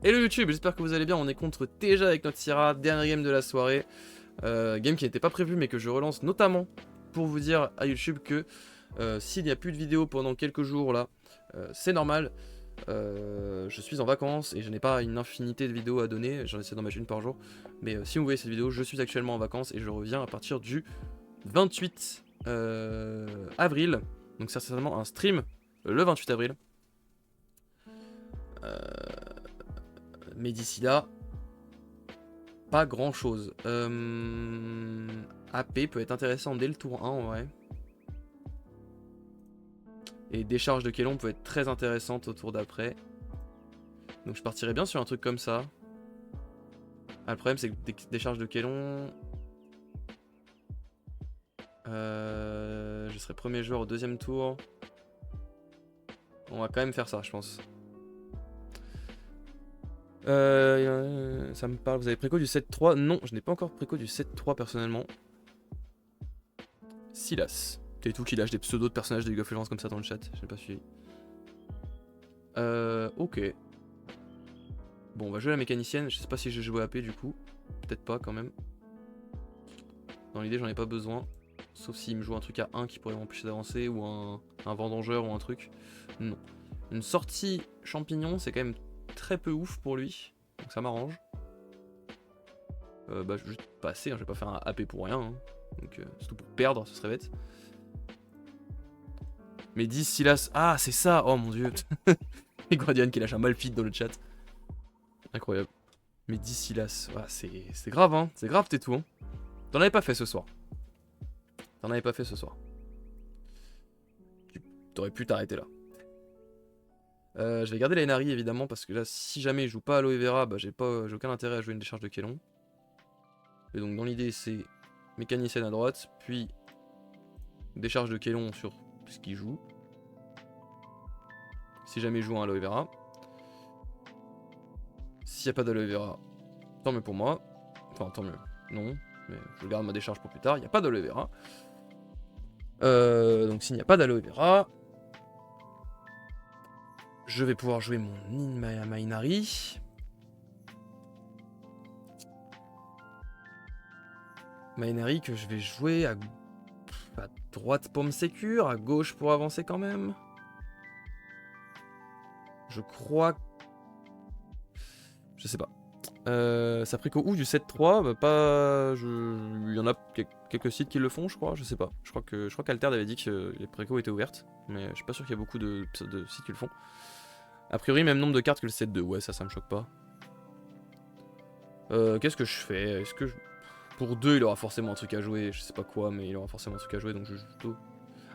Hello YouTube, j'espère que vous allez bien, on est contre Teja avec notre Syrah, dernier game de la soirée. Game qui n'était pas prévu mais que je relance notamment pour vous dire à YouTube que s'il n'y a plus de vidéos pendant quelques jours là, c'est normal. Je suis en vacances et je n'ai pas une infinité de vidéos à donner, j'en essaie d'en mettre une par jour. Mais si vous voyez cette vidéo, je suis actuellement en vacances et je reviens à partir du 28 avril. Donc c'est certainement un stream le 28 avril. Mais d'ici là, pas grand chose. AP peut être intéressant dès le tour 1 en vrai. Et décharge de Kélon peut être très intéressante au tour d'après. Donc je partirais bien sur un truc comme ça. Ah, le problème c'est que décharge de Kélon... je serai premier joueur au deuxième tour. On va quand même faire ça je pense. Ça me parle, vous avez préco du 7-3? Non, je n'ai pas encore préco du 7-3 personnellement. Silas. C'est tout qui lâche des pseudos de personnages de League of Legends comme ça dans le chat, je n'ai pas suivi. Ok. Bon, on va jouer la mécanicienne, je sais pas si j'ai joué AP du coup. Peut-être pas quand même. Dans l'idée, j'en ai pas besoin. Sauf s'il me joue un truc à 1 qui pourrait m'empêcher d'avancer, ou un vendangeur ou un truc. Non. Une sortie champignon, c'est quand même très peu ouf pour lui. Donc ça m'arrange. Bah, je vais juste passer, hein, je vais pas faire un AP pour rien. Hein. Donc, surtout pour perdre, ce serait bête. Mais 10 Silas. Ah, c'est ça! Oh mon dieu! Et Guardian qui lâche un Malphite dans le chat. Incroyable. Mais 10 Silas. Ah, c'est grave, hein. C'est grave, t'es tout, hein. T'en avais pas fait ce soir. T'en avais pas fait ce soir. T'aurais pu t'arrêter là. Je vais garder la Inari évidemment parce que là, si jamais je joue pas Aloe Vera, bah j'ai aucun intérêt à jouer une décharge de Kélon. Et donc dans l'idée, c'est mécanicienne à droite, puis décharge de Kélon sur ce qu'il joue. Si jamais je joue un Aloe Vera. S'il n'y a pas d'Aloe Vera, tant mieux pour moi. Enfin, tant mieux. Non, mais je garde ma décharge pour plus tard. Il n'y a pas d'Aloe Vera. Donc s'il n'y a pas d'Aloe Vera, je vais pouvoir jouer mon Inari. Inari que je vais jouer à droite pour me sécure, à gauche pour avancer quand même. Je crois... Je sais pas. Ça préco où du 7-3 bah, pas... Il y en a quelques sites qui le font, je crois, je sais pas. Je crois qu'Alter avait dit que les précos étaient ouvertes, mais je suis pas sûr qu'il y a beaucoup de sites qui le font. A priori, même nombre de cartes que le 7-2, ouais, ça me choque pas. Qu'est-ce que je fais? Est-ce que pour 2, il aura forcément un truc à jouer, je sais pas quoi, mais il aura forcément un truc à jouer, donc je joue plutôt.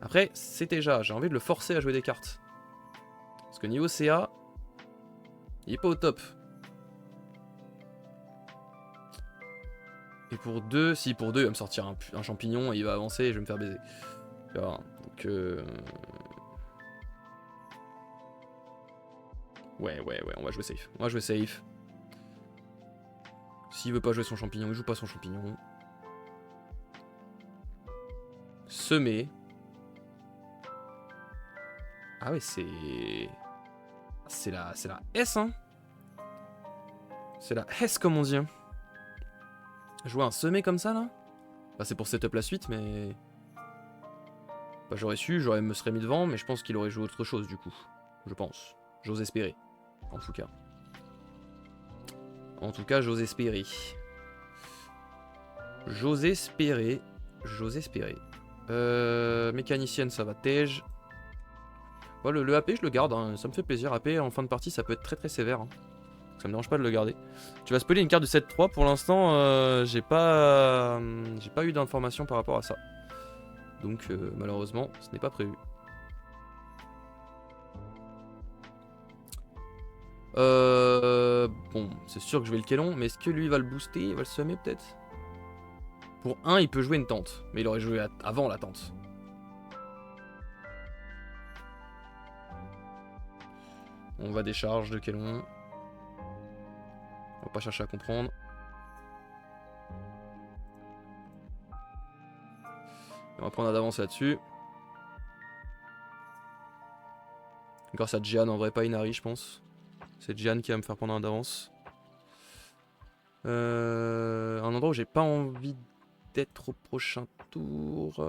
Après, c'est déjà, j'ai envie de le forcer à jouer des cartes. Parce que niveau CA, il est pas au top. Et pour 2, si pour 2 il va me sortir un champignon et il va avancer et je vais me faire baiser. Alors, donc ouais, on va jouer safe. On va jouer safe. S'il veut pas jouer son champignon, il joue pas son champignon. Semer. Ah ouais, c'est la S, hein. C'est la S comme on dit. Hein. Jouer un semé comme ça là. Bah c'est pour setup la suite, mais bah, j'aurais su, me serais mis devant, mais je pense qu'il aurait joué autre chose du coup. Je pense. J'ose espérer. En tout cas. En tout cas, j'ose espérer. J'ose espérer. J'ose espérer. Mécanicienne, ça va. Tej. Bon, le AP, je le garde. Hein. Ça me fait plaisir. AP, en fin de partie, ça peut être très très sévère. Hein. Ça me dérange pas de le garder. Tu vas spoiler une carte du 7-3. Pour l'instant, j'ai pas eu d'informations par rapport à ça. Donc, malheureusement, ce n'est pas prévu. Bon, c'est sûr que je vais le Kélon, mais est-ce que lui va le booster? Il va le semer peut-être? Pour 1, il peut jouer une tente, mais il aurait joué avant la tente. On va décharge de Kélon. On va pas chercher à comprendre. On va prendre d'avance là-dessus. Grâce à Jian, en vrai, pas Inari, je pense. C'est Jeanne qui va me faire prendre un d'avance. Un endroit où j'ai pas envie d'être au prochain tour.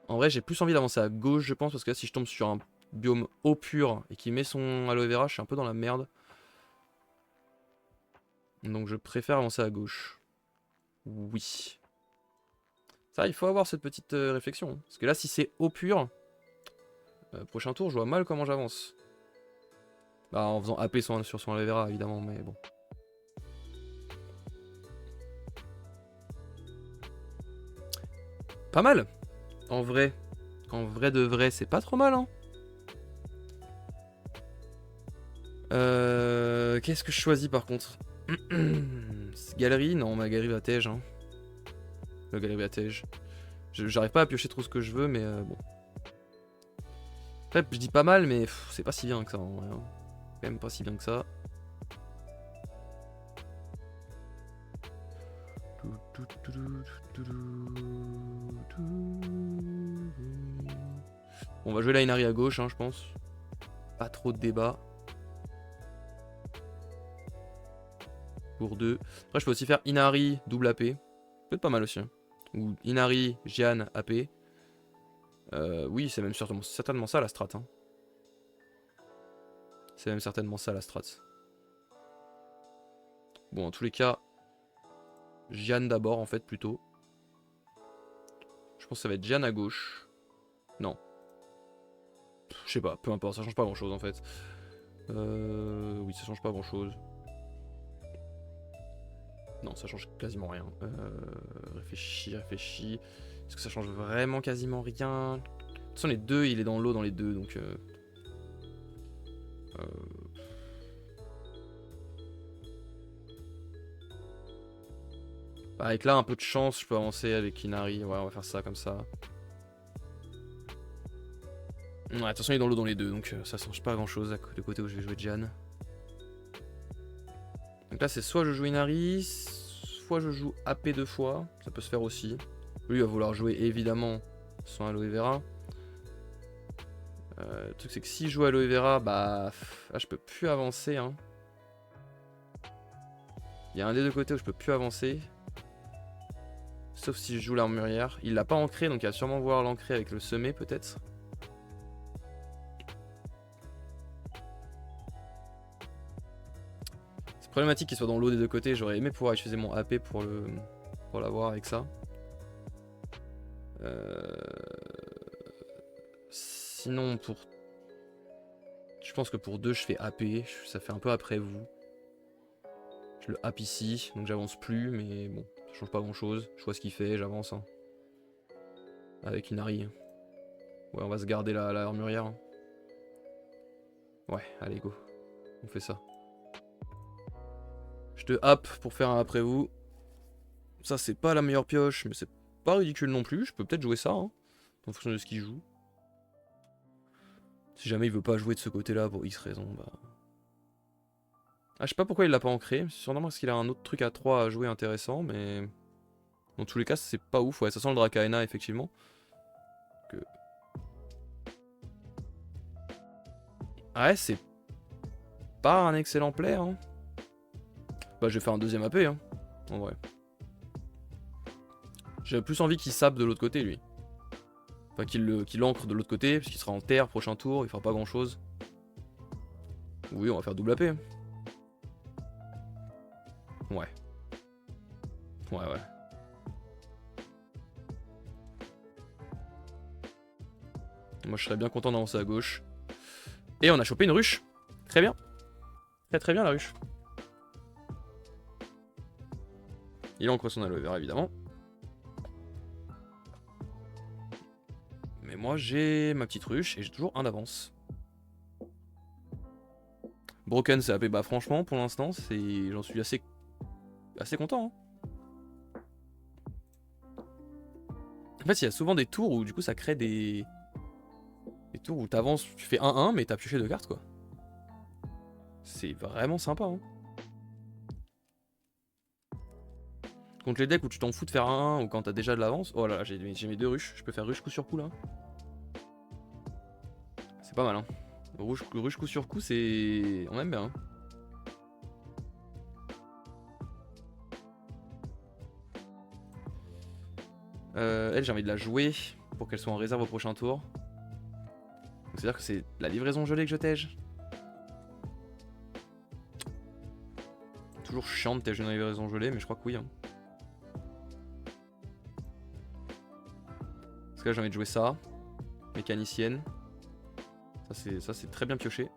En vrai, j'ai plus envie d'avancer à gauche, je pense, parce que là, si je tombe sur un biome eau pure et qui met son aloe vera, je suis un peu dans la merde. Donc je préfère avancer à gauche. Oui. Ça, il faut avoir cette petite réflexion. Hein. Parce que là, si c'est eau pure, prochain tour, je vois mal comment j'avance. Bah, en faisant AP sur son aloe vera, évidemment, mais bon. Pas mal. En vrai de vrai, c'est pas trop mal, hein. Qu'est-ce que je choisis par contre? Galerie? Non, ma galerie va tège. Hein. La galerie va tège. J'arrive pas à piocher trop ce que je veux, mais bon. Après, je dis pas mal, mais c'est pas si bien que ça. En vrai, hein. Quand même pas si bien que ça. On va jouer la Inari à gauche, hein, je pense. Pas trop de débat. Pour 2. Après, je peux aussi faire Inari double AP. Peut-être pas mal aussi. Hein. Ou Inari, Jeanne, AP. Oui, c'est même certainement ça la strat. Hein. C'est même certainement ça la strat. Bon, en tous les cas, Jeanne d'abord en fait plutôt. Je pense que ça va être Jeanne à gauche. Non. Je sais pas, peu importe, ça change pas grand chose en fait. Oui, ça change pas grand chose. Non, ça change quasiment rien. Réfléchis. Est-ce que ça change vraiment quasiment rien? De toute façon, les deux, il est dans l'eau dans les deux, donc... Avec là, un peu de chance, je peux avancer avec Inari. Ouais, on va faire ça comme ça. Ouais, attention, il est dans l'eau dans les deux, donc ça change pas grand chose du côté où je vais jouer Jeanne. Donc là, c'est soit je joue Inari, soit je joue AP 2 fois. Ça peut se faire aussi. Lui, il va vouloir jouer évidemment son aloe vera. Le truc, c'est que si je joue aloe vera, bah là, je peux plus avancer. Hein. Il y a un des deux côtés où je peux plus avancer. Sauf si je joue l'armurière. Il l'a pas ancré, donc il va sûrement vouloir l'ancrer avec le semé, peut-être. C'est problématique qu'il soit dans l'eau des deux côtés. J'aurais aimé pouvoir utiliser mon AP pour l'avoir avec ça. Sinon, je pense que pour 2, je fais AP. Ça fait un peu après vous. Je le happe ici, donc j'avance plus, mais bon, ça change pas grand chose. Je vois ce qu'il fait, j'avance. Hein. Avec Inari. Ouais, on va se garder la armurière. Hein. Ouais, allez, go. On fait ça. Je te happe pour faire un après vous. Ça, c'est pas la meilleure pioche, mais c'est pas ridicule non plus. Je peux peut-être jouer ça, hein, en fonction de ce qu'il joue. Si jamais il veut pas jouer de ce côté-là pour X raison, bah... Ah, je sais pas pourquoi il l'a pas ancré. C'est sûrement parce qu'il a un autre truc à 3 à jouer intéressant, mais... Dans tous les cas, c'est pas ouf. Ouais, ça sent le Dracaena, effectivement. Que... Ouais, c'est pas un excellent play, hein. Bah, je vais faire un deuxième AP, hein, en vrai. J'ai plus envie qu'il sape de l'autre côté, lui. Enfin, qu'il ancre de l'autre côté, parce qu'il sera en terre, prochain tour, il fera pas grand chose. Oui, on va faire double AP. Ouais. Ouais. Moi, je serais bien content d'avancer à gauche. Et on a chopé une ruche. Très bien. Très bien, la ruche. Il ancre son aloe vera, évidemment. Mais moi, j'ai ma petite ruche et j'ai toujours un d'avance. Broken, c'est AP. Bah, franchement, pour l'instant, j'en suis assez content. Hein. En fait, il y a souvent des tours où, du coup, ça crée des tours où t'avances, tu fais 1-1, mais t'as pioché 2 cartes, quoi. C'est vraiment sympa, hein. Contre les decks où tu t'en fous de faire 1-1 ou quand t'as déjà de l'avance. Oh là là, j'ai mes 2 ruches. Je peux faire ruche coup sur coup, là. pas mal, hein. Ruche coup sur coup, c'est... On aime bien, hein. Elle, j'ai envie de la jouer pour qu'elle soit en réserve au prochain tour. C'est-à-dire que c'est la livraison gelée que je tège. Toujours chiant de tège une livraison gelée, mais je crois que oui, hein. Parce que là, j'ai envie de jouer ça. Mécanicienne. Ça, c'est très bien pioché.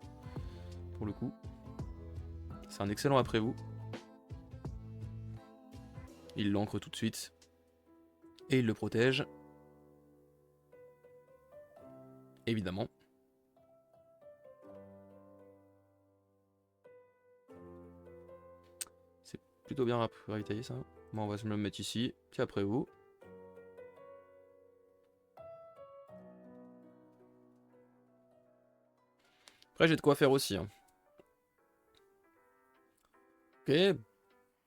Pour le coup. C'est un excellent après vous. Il l'ancre tout de suite. Et il le protège. Évidemment. C'est plutôt bien ravitaillé ça. Bon, on va se le mettre ici. Puis après vous. Après j'ai de quoi faire aussi, hein. Ok.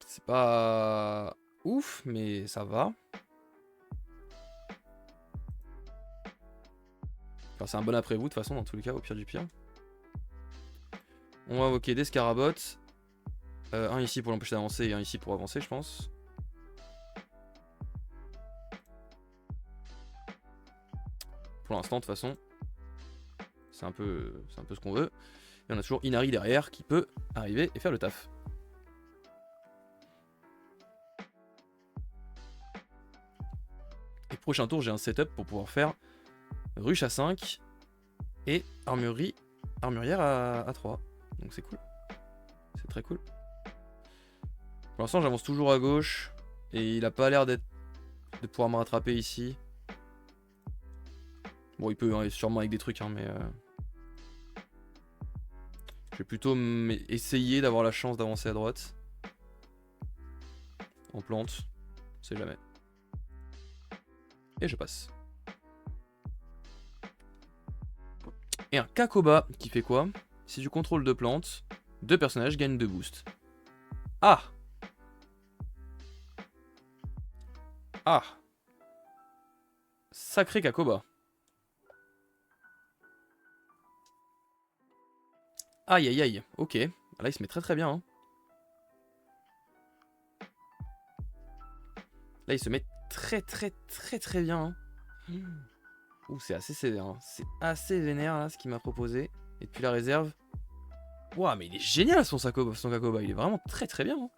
C'est pas ouf, mais ça va. Enfin, c'est un bon après vous de toute façon dans tous les cas, au pire du pire. On va invoquer des scarabots. Un ici pour l'empêcher d'avancer et un ici pour avancer, je pense. Pour l'instant, de toute façon. C'est un peu ce qu'on veut. Et on a toujours Inari derrière qui peut arriver et faire le taf. Et prochain tour, j'ai un setup pour pouvoir faire ruche à 5 et armurière à 3. Donc c'est cool. C'est très cool. Pour l'instant, j'avance toujours à gauche. Et il a pas l'air de pouvoir me rattraper ici. Bon, il peut hein, sûrement avec des trucs, hein, mais... Je vais plutôt essayer d'avoir la chance d'avancer à droite. En plante. On sait jamais. Et je passe. Et un Kakoba qui fait quoi? Si tu contrôles 2 plantes, 2 personnages gagnent 2 boosts. Ah! Ah! Sacré Kakoba. Aïe aïe aïe, ok. Là il se met très très bien. Hein. Là il se met très très très très bien. Hein. Ouh, c'est assez sévère. Hein. C'est assez vénère là ce qu'il m'a proposé. Et depuis la réserve. Ouah, mais il est génial son Kakoba. Il est vraiment très très bien. Hein.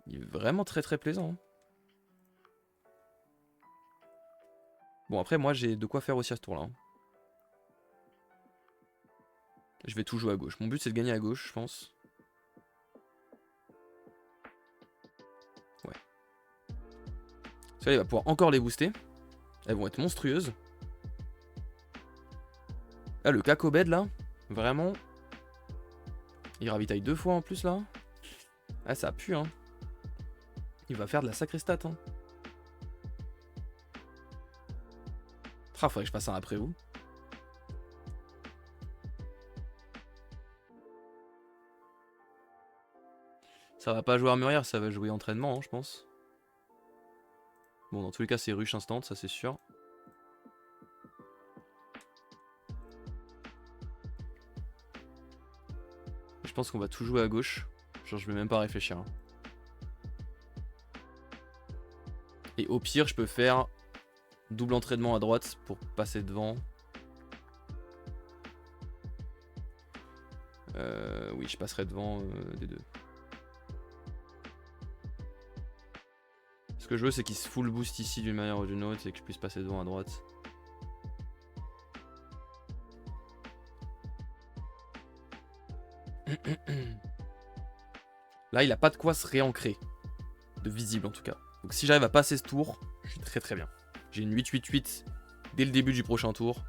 Il est vraiment très très plaisant. Hein. Bon après moi j'ai de quoi faire aussi à ce tour là. Hein. Je vais tout jouer à gauche. Mon but c'est de gagner à gauche je pense. Ouais. Parce que là il va pouvoir encore les booster. Elles vont être monstrueuses. Là le Kakobed là. Vraiment. Il ravitaille 2 fois en plus là. Ah ça pue hein. Il va faire de la sacrée stat hein. Ah faudrait que je passe un après vous. Ça va pas jouer armurière, ça va jouer entraînement hein, je pense. Bon dans tous les cas c'est ruche instant, ça c'est sûr. Je pense qu'on va tout jouer à gauche. Genre je vais même pas réfléchir. Hein. Et au pire je peux faire double entraînement à droite pour passer devant. Oui je passerai devant des deux. Ce que je veux c'est qu'il se full boost ici d'une manière ou d'une autre et que je puisse passer devant à droite. Là il a pas de quoi se réancrer. De visible en tout cas. Donc si j'arrive à passer ce tour, je suis très très bien. J'ai une 8-8-8 dès le début du prochain tour.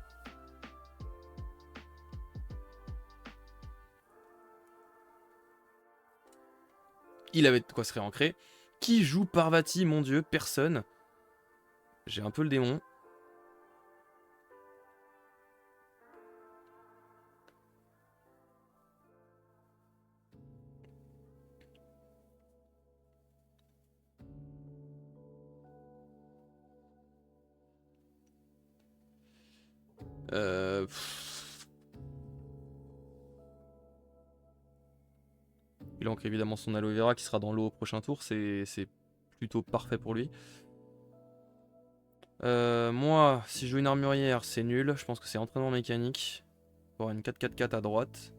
Il avait de quoi se réancrer. Qui joue Parvati, mon dieu? Personne. J'ai un peu le démon. Il ancre évidemment son aloe vera qui sera dans l'eau au prochain tour. C'est plutôt parfait pour lui. Moi, si je joue une armurière, c'est nul. Je pense que c'est entraînement mécanique. Pour une 4-4-4 à droite.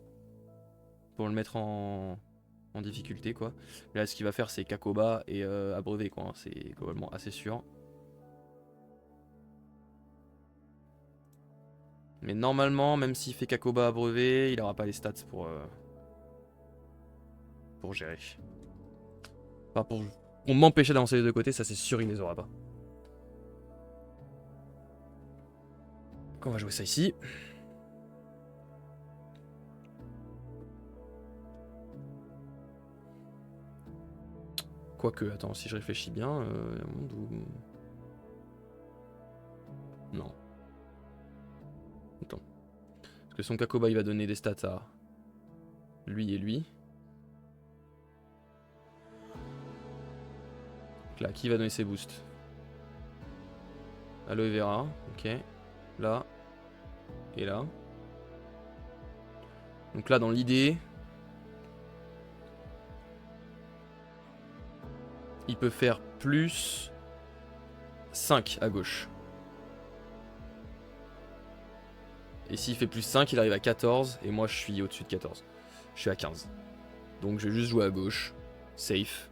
Pour le mettre en difficulté, quoi. Mais là, ce qu'il va faire, c'est Kakoba et abreuver, quoi. Hein. C'est globalement assez sûr. Mais normalement, même s'il fait Kakoba abreuvé, il aura pas les stats pour gérer. Enfin, pour m'empêcher d'avancer des deux côtés, ça c'est sûr, il les aura pas. Donc on va jouer ça ici. Quoique, attends, si je réfléchis bien, il y a un monde où... Non. Attends. Parce que son Kakoba, il va donner des stats à lui et lui. Donc là, qui va donner ses boosts? Aloe Vera, ok. Là. Et là. Donc là, dans l'idée... Il peut faire plus 5 à gauche. Et s'il fait plus 5, il arrive à 14. Et moi, je suis au-dessus de 14. Je suis à 15. Donc je vais juste jouer à gauche. Safe.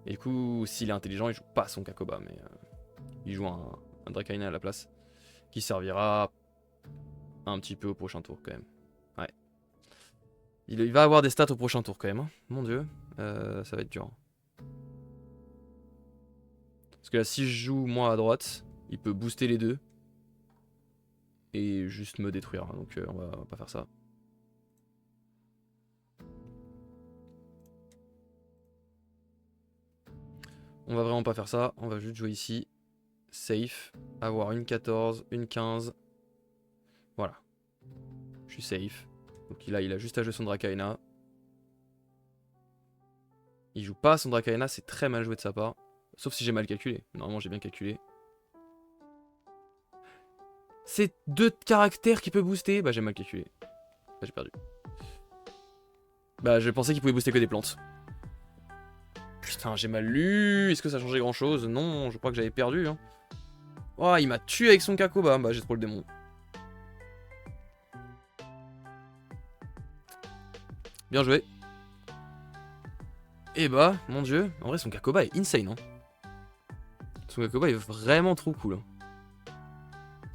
Et du coup, s'il est intelligent, il joue pas son Kakoba. Mais il joue un Dracaena à la place. Qui servira un petit peu au prochain tour quand même. Ouais. Il va avoir des stats au prochain tour quand même. Hein. Mon dieu. Ça va être dur. Parce que là, si je joue moi à droite, il peut booster les deux. Et juste me détruire. Donc on va pas faire ça. On va vraiment pas faire ça. On va juste jouer ici. Safe. Avoir une 14, une 15. Voilà. Je suis safe. Donc là, il a juste à jouer son Dracaena. Il joue pas son Dracaena, c'est très mal joué de sa part. Sauf si j'ai mal calculé. Normalement, j'ai bien calculé. C'est 2 caractères qu'il peut booster. Bah, j'ai mal calculé. Bah, j'ai perdu. Bah, je pensais qu'il pouvait booster que des plantes. Putain, j'ai mal lu. Est-ce que ça changeait grand chose? Non, je crois que j'avais perdu. Hein. Oh, il m'a tué avec son Kakoba. Bah, j'ai trop le démon. Bien joué. Et bah, mon dieu, en vrai son Kakoba est insane. Hein. Son Kakoba est vraiment trop cool. Hein.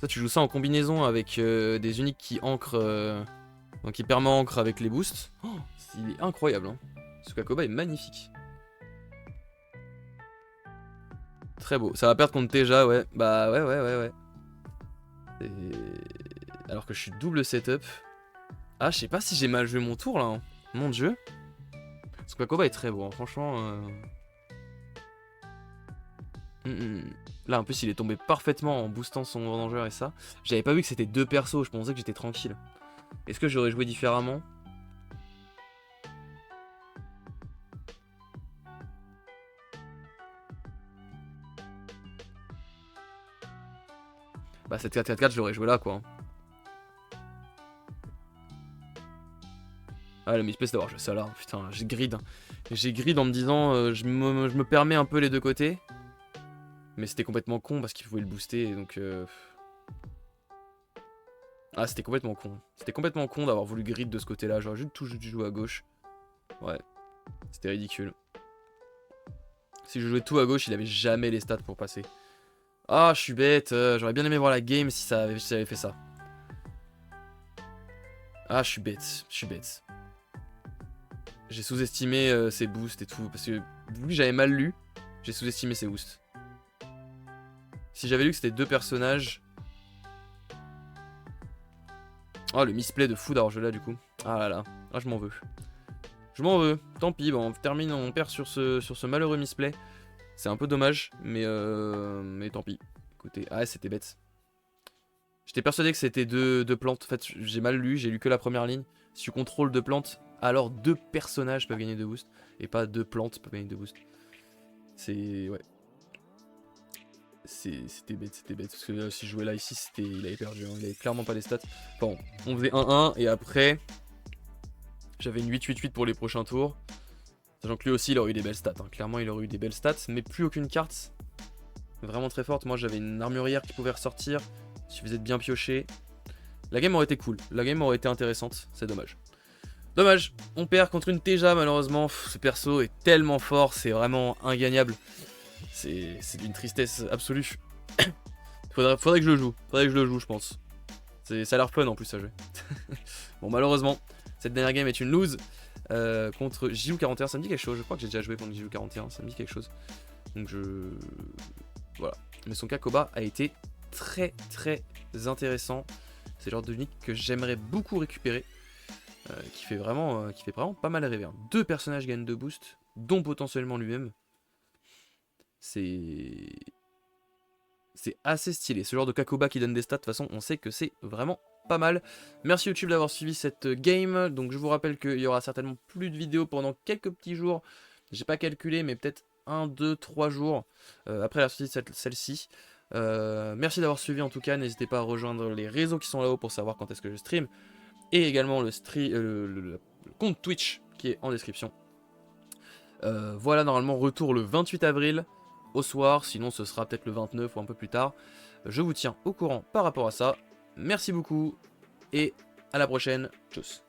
Ça, tu joues ça en combinaison avec des uniques qui ancrent, donc qui permet ancre avec les boosts. Oh, il est incroyable. Hein. Ce Kakoba est magnifique. Très beau. Ça va perdre contre Teja, ouais. Bah ouais. Alors que je suis double setup. Ah, je sais pas si j'ai mal joué mon tour là. Hein. Mon dieu. Ce Kakoba est très beau, hein. Franchement. Là, en plus, il est tombé parfaitement en boostant son Vendangeur et ça. J'avais pas vu que c'était 2 persos, je pensais que j'étais tranquille. Est-ce que j'aurais joué différemment? Bah, cette 4-4-4, je l'aurais joué là, quoi. Ah, le misplay, c'est d'avoir joué ça là. Putain, j'ai grid. J'ai grid en me disant, je me permets un peu les deux côtés. Mais c'était complètement con parce qu'il pouvait le booster, donc... Ah, c'était complètement con. C'était complètement con d'avoir voulu grid de ce côté-là. J'aurais juste tout joué à gauche. Ouais, c'était ridicule. Si je jouais tout à gauche, il avait jamais les stats pour passer. Ah, je suis bête. J'aurais bien aimé voir la game si ça avait fait ça. Ah, je suis bête. Je suis bête. J'ai sous-estimé ses boosts et tout. Parce que vu que j'avais mal lu, j'ai sous-estimé ses boosts. Si j'avais lu que c'était 2 personnages... Oh, le misplay de fou d'avoir joué là, du coup. Ah là là. Ah, je m'en veux. Je m'en veux. Tant pis, bon, on termine, on perd sur ce malheureux misplay. C'est un peu dommage, mais tant pis. Écoutez, ah, c'était bête. J'étais persuadé que c'était 2 plantes. En fait, j'ai mal lu, j'ai lu que la première ligne. Si tu contrôles 2 plantes, alors 2 personnages peuvent gagner 2 boosts. Et pas 2 plantes peuvent gagner 2 boosts. C'est... ouais. C'était bête. Parce que si je jouais là, ici, il avait perdu. Hein. Il avait clairement pas les stats. Bon, on faisait 1-1 et après... J'avais une 8-8-8 pour les prochains tours. Sachant que lui aussi, il aurait eu des belles stats. Hein. Clairement, il aurait eu des belles stats, mais plus aucune carte vraiment très forte. Moi, j'avais une armurière qui pouvait ressortir. Il suffisait de bien piocher. La game aurait été cool. La game aurait été intéressante. C'est dommage. Dommage. On perd contre une Teja, malheureusement. Ce perso est tellement fort. C'est vraiment ingagnable. C'est d'une tristesse absolue. faudrait que je le joue. Faudrait que je le joue, je pense. Ça a l'air fun en plus à jouer. Bon, malheureusement, cette dernière game est une lose. Contre JU41, ça me dit quelque chose. Je crois que j'ai déjà joué contre JU41. Ça me dit quelque chose. Donc voilà. Mais son Kakoba a été très intéressant. C'est le genre de unique que j'aimerais beaucoup récupérer. Qui fait vraiment pas mal rêver. Hein. 2 personnages gagnent 2 boosts, dont potentiellement lui-même. C'est assez stylé. Ce genre de Kakoba qui donne des stats, de toute façon, on sait que c'est vraiment pas mal. Merci YouTube d'avoir suivi cette game. Donc je vous rappelle qu'il y aura certainement plus de vidéos pendant quelques petits jours. J'ai pas calculé, mais peut-être 1, 2, 3 jours après la sortie de celle-ci. Merci d'avoir suivi en tout cas. N'hésitez pas à rejoindre les réseaux qui sont là-haut pour savoir quand est-ce que je stream. Et également le compte Twitch qui est en description. Voilà, normalement retour le 28 avril au soir, sinon ce sera peut-être le 29 ou un peu plus tard. Je vous tiens au courant par rapport à ça. Merci beaucoup et à la prochaine. Tchuss.